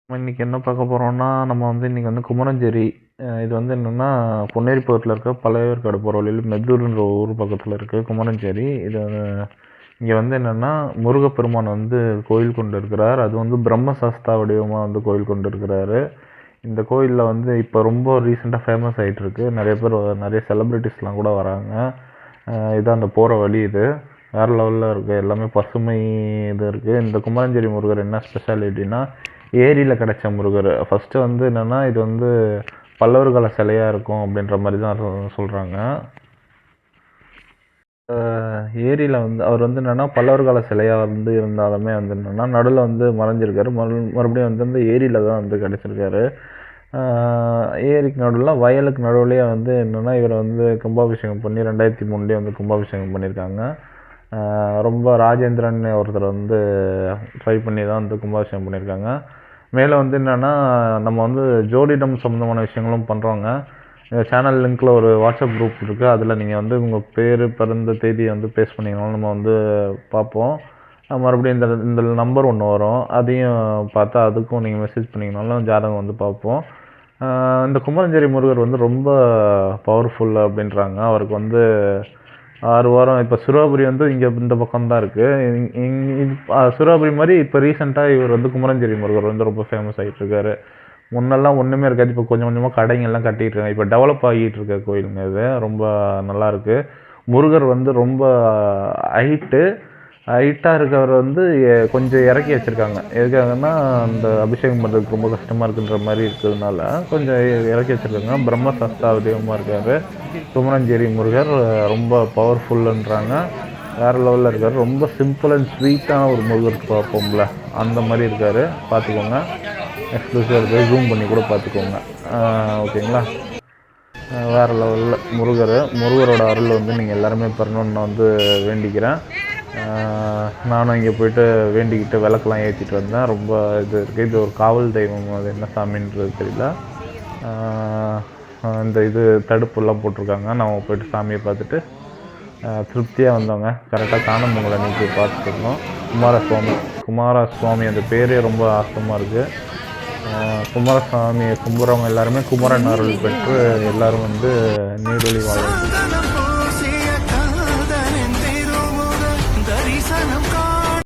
நம்ம இன்னைக்கு என்ன பார்க்க போகிறோம்னா நம்ம வந்து இன்றைக்கி வந்து குமரஞ்சேரி இது வந்து என்னென்னா பொன்னேரி பக்கத்தில் இருக்க பழையவேற்காடு போகிற வழியில் மெத்தூர்ன்ற ஊர் பக்கத்தில் இருக்குது குமரஞ்சேரி. இது இங்கே வந்து என்னென்னா முருகப்பெருமான் வந்து கோயில் கொண்டு இருக்கிறார். அது வந்து பிரம்மசாஸ்தா வடிவமாக வந்து கோயில் கொண்டு இருக்கிறாரு. இந்த கோயிலில் வந்து இப்போ ரொம்ப ரீசெண்டாக ஃபேமஸ் ஆகிட்டுருக்கு. நிறைய பேர் நிறைய செலிப்ரிட்டிஸ்லாம் கூட வராங்க. இதான் அந்த போகிற வழி. இது வேறு லெவலில் இருக்குது. எல்லாமே பசுமை இது இருக்குது. இந்த குமரஞ்சேரி முருகர் என்ன ஸ்பெஷாலிட்டினா ஏரியில் கிடைச்ச முருகர். ஃபஸ்ட்டு வந்து என்னென்னா இது வந்து பல்லவர்கால சிலையாக இருக்கும் அப்படின்ற மாதிரி தான் சொல்கிறாங்க. ஏரியில் வந்து அவர் வந்து என்னென்னா பல்லவர்கால சிலையாக வந்து இருந்தாலுமே வந்து என்னென்னா நடுவில் வந்து மறைஞ்சிருக்காரு. மறுபடியும் வந்து அந்த ஏரியில் தான் வந்து கிடச்சிருக்காரு. ஏரிக்கு நடுவில் வயலுக்கு நடுவுலேயே வந்து என்னென்னா இவரை வந்து கும்பாபிஷேகம் பண்ணி 2003 வந்து கும்பாபிஷேகம் பண்ணியிருக்காங்க. ரொம்ப ராஜேந்திரன் ஒருத்தர் வந்து ட்ரை பண்ணி தான் வந்து கும்பாபிஷேகம் பண்ணியிருக்காங்க. மேலே வந்து என்னென்னா நம்ம வந்து ஜோதிடம் சம்மந்தமான விஷயங்களும் பண்ணுறோங்க. சேனல் லிங்க்கில் ஒரு வாட்ஸ்அப் குரூப் இருக்குது. அதில் நீங்கள் வந்து உங்கள் பேர் பிறந்த தேதியை வந்து பேஸ்ட் பண்ணிங்கனாலும் நம்ம வந்து பார்ப்போம். மறுபடியும் இந்த நம்பர் ஒன்று வரும். அதையும் பார்த்தா அதுக்கும் நீங்கள் மெசேஜ் பண்ணிங்கனாலும் ஜாதகம் வந்து பார்ப்போம். இந்த குமரஞ்சேரி முருகர் வந்து ரொம்ப பவர்ஃபுல் அப்படின்றாங்க. அவருக்கு வந்து 6 வாரம் இப்போ சிறுவாபுரி வந்து இங்கே இந்த பக்கம் தான் இருக்குது. சிறுவாபுரி மாதிரி இப்போ ரீசெண்டாக இவர் வந்து குமரஞ்சேரி முருகர் வந்து ரொம்ப ஃபேமஸ் ஆகிட்டு இருக்காரு. முன்னெல்லாம் ஒன்றுமே இருக்காது. இப்போ கொஞ்சம் கொஞ்சமாக கடைங்கள்லாம் கட்டிகிட்டு இருக்காங்க. இப்போ டெவலப் ஆகிட்டு இருக்க கோயிலுங்க இது. ரொம்ப நல்லாயிருக்கு. முருகர் வந்து ரொம்ப ஹைட்டாக இருக்கவர் வந்து கொஞ்சம் இறக்கி வச்சுருக்காங்க. எதுக்காகன்னா அந்த அபிஷேகம் பண்ணுறதுக்கு ரொம்ப கஷ்டமாக இருக்குன்ற மாதிரி இருக்கிறதுனால கொஞ்சம் இறக்கி வச்சுருக்காங்க. பிரம்மசாஸ்தா வடிவமாக இருக்கார். குமரஞ்சேரி முருகர் ரொம்ப பவர்ஃபுல்லுன்றாங்க. வேறு லெவலில் இருக்கார். ரொம்ப சிம்பிள் அண்ட் ஸ்வீட்டான ஒரு முருகர் பார்ப்போம்ல அந்த மாதிரி இருக்கார். பார்த்துக்கோங்க. எக்ஸ்க்ளூசிவாக இருக்குது. ஜூம் பண்ணி கூட பார்த்துக்கோங்க. ஓகேங்களா? வேறு லெவலில் முருகரோட அருள் வந்து நீங்கள் எல்லாருமே பெறணும்னு நான் வந்து வேண்டிக்கிறேன். நானும் இங்கே போய்ட்டு வேண்டிக்கிட்டு விளக்கெலாம் ஏற்றிட்டு வந்தேன். ரொம்ப இது இருக்குது. இது ஒரு காவல் தெய்வம். அது என்ன சாமின்றது தெரியல. இந்த இது தடுப்புலாம் போட்டிருக்காங்க. நம்ம போய்ட்டு சாமியை பார்த்துட்டு திருப்தியாக வந்தோங்க. கரெக்டாக காணும் பொங்கல் அன்றைக்கி பார்த்துருந்தோம். குமாரசுவாமி அந்த பேரே ரொம்ப ஆசமாக இருக்குது. குமாரசாமியை கும்புறவங்க எல்லாருமே குமரன் அருள் பெற்று எல்லோரும் வந்து நீடொழி வாழ